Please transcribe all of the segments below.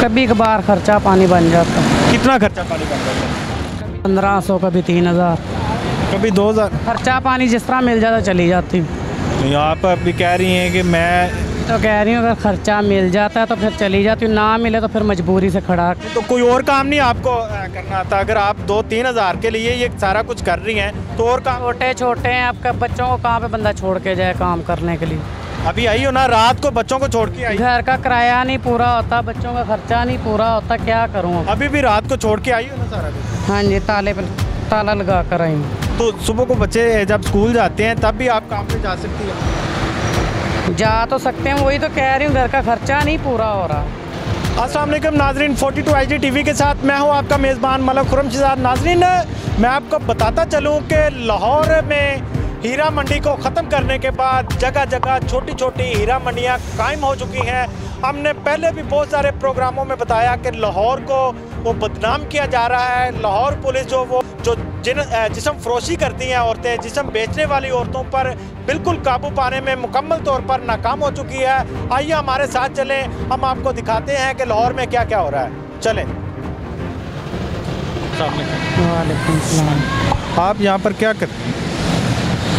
कभी कभार खर्चा पानी बन जाता है। कितना खर्चा पानी बन जाता है? 1500, कभी 3000, कभी 2000। खर्चा पानी जिस तरह मिल जाता चली जाती हूँ। नहीं, आप अभी कह रही हैं कि मैं तो कह रही हूँ अगर खर्चा मिल जाता है तो फिर चली जाती हूँ, ना मिले तो फिर मजबूरी से खड़ा। तो कोई और काम नहीं आपको करना आता? अगर आप 2-3 हज़ार के लिए ये सारा कुछ कर रही हैं तो और काम? छोटे छोटे हैं, आपका बच्चों को कहाँ पे बंदा छोड़ के जाए काम करने के लिए। अभी आई हो ना, रात को बच्चों को छोड़ के आई। घर का किराया नहीं पूरा होता, बच्चों का खर्चा नहीं पूरा होता, क्या करूँ? अभी भी रात को छोड़ के आई हो ना सारा कुछ? हाँ जी, ताले पर ताला लगा कर आई हूँ। तो सुबह को बच्चे जब स्कूल जाते हैं तब भी आप काम पे जा सकती हैं? जा तो सकते हैं, वही तो कह रही हूँ, घर का खर्चा नहीं पूरा हो रहा। अस्सलाम वालेकुम नाजरीन, 42 IG TV के साथ मैं हूँ आपका मेज़बान मलक खुर्रमशीद। नाजरीन, मैं आपको बताता चलूँ कि लाहौर में हीरा मंडी को ख़त्म करने के बाद जगह जगह छोटी छोटी हीरा मंडियाँ कायम हो चुकी हैं। हमने पहले भी बहुत सारे प्रोग्रामों में बताया कि लाहौर को वो बदनाम किया जा रहा है। लाहौर पुलिस जो जिस्म फरोशी करती हैं औरतें, जिस्म बेचने वाली औरतों पर बिल्कुल काबू पाने में मुकम्मल तौर पर नाकाम हो चुकी है। आइए हमारे साथ चलें, हम आपको दिखाते हैं कि लाहौर में क्या क्या हो रहा है। चलें। वालेकुम सलाम। आप यहाँ पर क्या कर रहे हैं?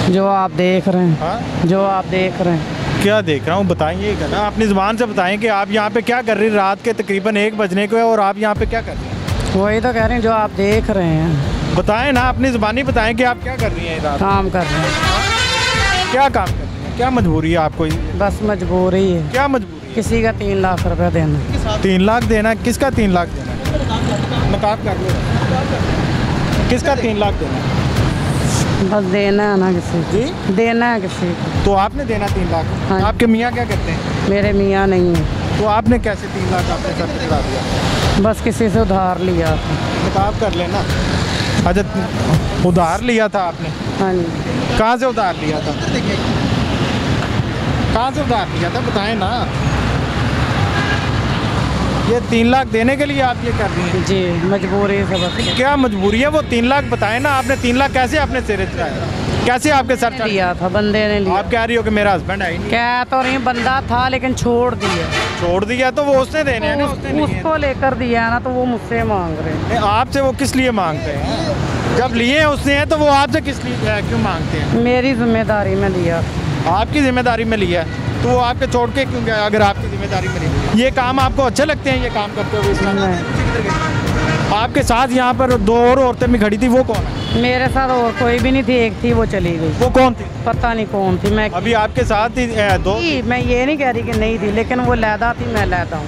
जो आप देख रहे हैं। हाँ? जो आप देख रहे हैं। क्या देख रहा हूँ बताइए ना, अपनी ज़ुबान से बताएं कि आप यहाँ पे क्या कर रही हैं। रात के तकरीबन 1 बजने को है और आप यहाँ पे क्या कर रही हैं? वही तो कह रहे हैं, जो आप देख रहे हैं। बताएं ना, अपनी ज़ुबानी बताएं कि आप क्या कर रही हैं रात? काम कर रहे हैं। क्या काम कर रही हैं? क्या मजबूरी है आपको? बस मजबूरी है। क्या मजबूरी है? किसी का 3 लाख रुपया देना। 3 लाख देना? किसका 3 लाख देना? नकाब कर लो। किसका 3 लाख देना? बस देना है ना किसी को। जी? देना है किसी को। तो आपने देना 3 लाख? हाँ। आपके मियाँ क्या करते हैं? मेरे मियाँ नहीं है। तो आपने कैसे 3 लाख आपने सर पे चढ़ा दिया? बस किसी से उधार लिया था। नकाब कर लेना। अच्छा, उधार लिया था आपने? हाँ जी। कहाँ से उधार लिया था? कहाँ से उधार लिया था बताएं ना। ये 3 लाख देने के लिए आप ये कर रही हैं? जी, मजबूरी से बस। क्या मजबूरी है? वो 3 लाख बताएं ना। आपने 3 लाख कैसे आपने सिरे चढ़ाया? कैसे आपके सर चढ़ लिया था? बंदे ने लिया। आप कह रही हो कि मेरा हस्बैंड है ही नहीं। क्या तो नहीं, बंदा था लेकिन छोड़ दिया। छोड़ दिया तो वो उसने देने हैं ना, उसने नहीं है। उसको लेकर दिया ना, तो वो मुझसे मांग रहे हैं। आपसे वो किस लिए मांगते हैं? जब लिए हैं उसने हैं तो वो आपसे किस लिए क्यों मांगते हैं? मेरी जिम्मेदारी में लिया। आपकी जिम्मेदारी में लिया है तो वो आपके छोड़ के क्यों गया? अगर आपकी जिम्मेदारी में लिया, ये काम आपको अच्छे लगते हैं? ये काम करते हुए आपके साथ यहाँ पर 2 और औरतें भी खड़ी थी, वो कौन है? मेरे साथ और कोई भी नहीं थी, एक थी, वो चली गई। वो कौन थी? पता नहीं कौन थी। मैं अभी आपके साथ ही 2? मैं ये नहीं कह रही कि नहीं थी, लेकिन वो लैदा थी, मैं लैदा हूँ।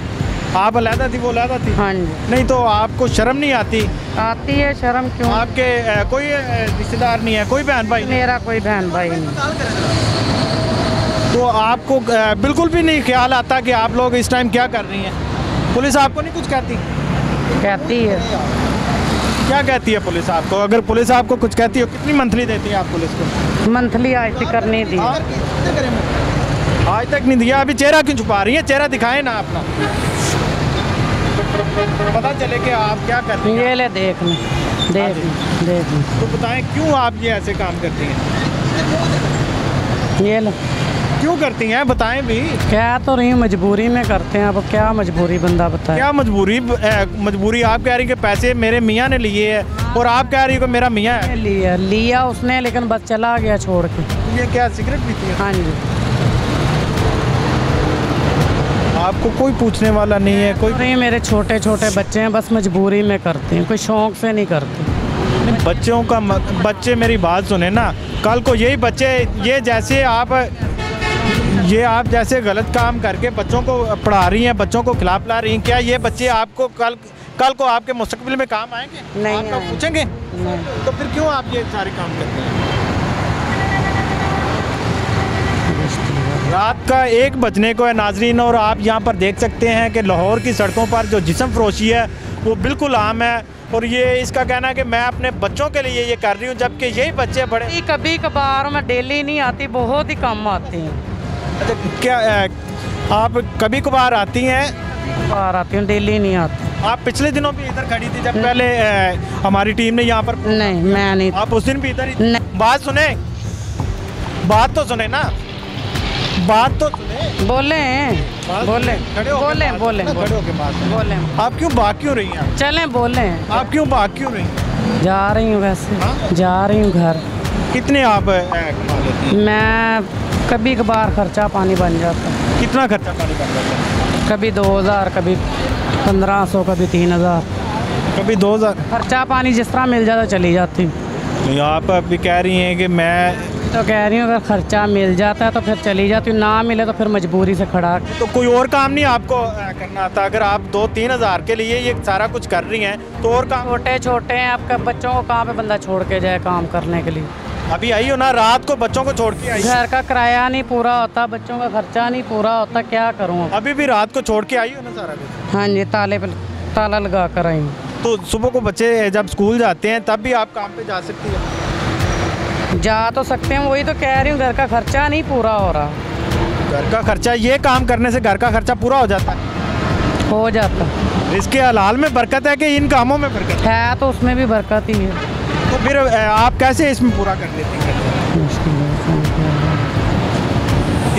आप अलहदा थी, वो अलहदा थी? हाँ जी। नहीं तो आपको शर्म नहीं आती? आती है शर्म। क्यों? आपके कोई रिश्तेदार नहीं है, कोई बहन भाई नहीं? मेरा कोई बहन भाई नहीं। तो आपको बिल्कुल भी नहीं ख्याल आता कि आप लोग इस टाइम क्या कर रही हैं? पुलिस आपको नहीं कुछ कहती? कहती है। क्या कहती है पुलिस आपको? अगर पुलिस आपको कुछ कहती है, कितनी मंथली देती है आप पुलिस को? मंथली आज तक नहीं दी। आज तक नहीं दिया। अभी चेहरा क्यों छुपा रही है? चेहरा दिखाए ना अपना, पता चले कि आप क्या कर रही हैं। ये ले देख ले, देख ले, देख ले। तो बताएं क्यों आप ये ऐसे काम करती हैं? ये ले। क्यों करती हैं बताएं भी। क्या तो नहीं, मजबूरी में करते हैं। अब क्या मजबूरी बंदा बताए? क्या मजबूरी? मजबूरी आप कह रही कि पैसे मेरे मियाँ ने लिए है और आप कह रही हो कि मेरा मियाँ है। लिया उसने, लेकिन बस चला गया छोड़ के। ये क्या सिगरेट पीती है? हाँ जी। आपको कोई पूछने वाला नहीं है? कोई नहीं, मेरे छोटे छोटे बच्चे हैं, बस मजबूरी में करते हैं, कोई शौक से नहीं करते। बच्चों का बच्चे मेरी बात सुने ना, कल को यही बच्चे ये आप जैसे गलत काम करके बच्चों को पढ़ा रही हैं, बच्चों को खिला पिला रही हैं, क्या ये बच्चे आपको कल को आपके मुस्तकबिल में काम आएंगे? नहीं आप लोग पूछेंगे? नहीं। तो फिर क्यों आप ये सारे काम करते हैं? रात का 1 बजने को है नाजरीन, और आप यहाँ पर देख सकते हैं कि लाहौर की सड़कों पर जो जिस्म फरोशी है वो बिल्कुल आम है। और ये इसका कहना है कि मैं अपने बच्चों के लिए ये कर रही हूँ, जबकि यही बच्चे बड़े कभी कभार में डेली नहीं आती, बहुत ही कम आती हैं। अच्छा, क्या आप कभी कभार आती हैं? बाहर आती हूँ, डेली नहीं आती। आप पिछले दिनों भी इधर खड़ी थी जब पहले हमारी टीम ने यहाँ पर? नहीं, मैं नहीं। आप उस दिन भी इधर ही? नहीं। बात सुने, बात तो सुने ना, बात तो सुने। बोले हैं। बोले खड़े होके बोले बात बोले करो ना, खड़े होके बात करो। बोले आप क्यों भाग क्यों रही हैं? चलें बोले आप क्यों भाग क्यों रही हैं? जा रही हूँ वैसे हाँ? जा रही हूँ घर। कितने आप कमा लेती हैं? मैं कभी कभार खर्चा पानी बन जाता है। कितना खर्चा पानी कर जाता है? कभी 2000 कभी 1500 कभी 3000 कभी 2000। खर्चा पानी जिस तरह मिल जाता चली जाती हूँ। तो आप अभी कह रही हैं कि मैं तो कह रही हूँ अगर खर्चा मिल जाता है तो फिर चली जाती हूँ, ना मिले तो फिर मजबूरी से खड़ा। तो कोई और काम नहीं आपको करना आता? अगर आप 2-3 हज़ार के लिए ये सारा कुछ कर रही हैं तो और काम? छोटे छोटे हैं आपका, बच्चों को कहाँ पे बंदा छोड़ के जाए काम करने के लिए। अभी आई हो ना, रात को बच्चों को छोड़ के आई। घर का किराया नहीं पूरा होता, बच्चों का खर्चा नहीं पूरा होता, क्या करूँ अब? अभी भी रात को छोड़ के आई हो ना सारा कुछ? हाँ जी, ताले पे ताला लगा कर आई हूँ। तो सुबह को बच्चे जब स्कूल जाते हैं तब भी आप काम पे जा सकती हैं? जा तो सकते हैं, वही तो कह रही हूँ, घर का खर्चा नहीं पूरा हो रहा। घर का खर्चा, ये काम करने से घर का खर्चा पूरा हो जाता है? हो जाता इसके हलाल में बरकत है कि इन कामों में बरकत है, तो उसमें भी बरकत ही है। तो फिर आप कैसे इसमें पूरा कर लेती हैं?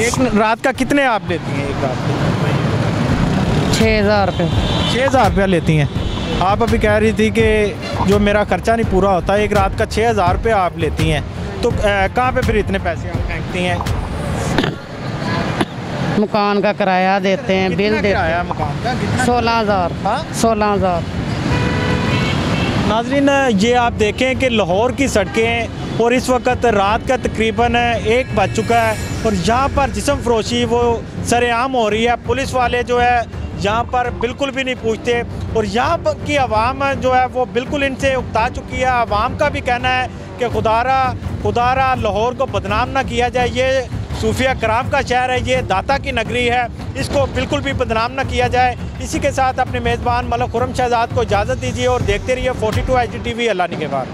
एक रात का कितने आप लेती हैं? एक रात का 6000 रुपये। 6000 रुपया लेती हैं। आप अभी कह रही थी कि जो मेरा खर्चा नहीं पूरा होता, एक रात का 6000 रुपया आप लेती हैं, तो कहाँ पे फिर इतने पैसे आप फेंकती हैं? मकान का किराया देते हैं, बिल कितना देते किराया हैं। मकान का? कितना? 16000। हाँ? 16000। नाज़रीन, ये आप देखें कि लाहौर की सड़कें और इस वक्त रात का तकरीबन 1 बज चुका है और यहाँ पर जिस्म फरोशी वो सरेआम हो रही है। पुलिस वाले जो है यहाँ पर बिल्कुल भी नहीं पूछते और यहाँ पर की आवाम जो है वो बिल्कुल इनसे उकता चुकी है। आवाम का भी कहना है कि खुदारा लाहौर को बदनाम ना किया जाए, ये सूफिया कराम का शहर है, ये दाता की नगरी है, इसको बिल्कुल भी बदनाम ना किया जाए। इसी के साथ अपने मेज़बान मलक खुरम शहजाद को इजाज़त दीजिए और देखते रहिए 42 HD TV। अल्लाह निगहबान।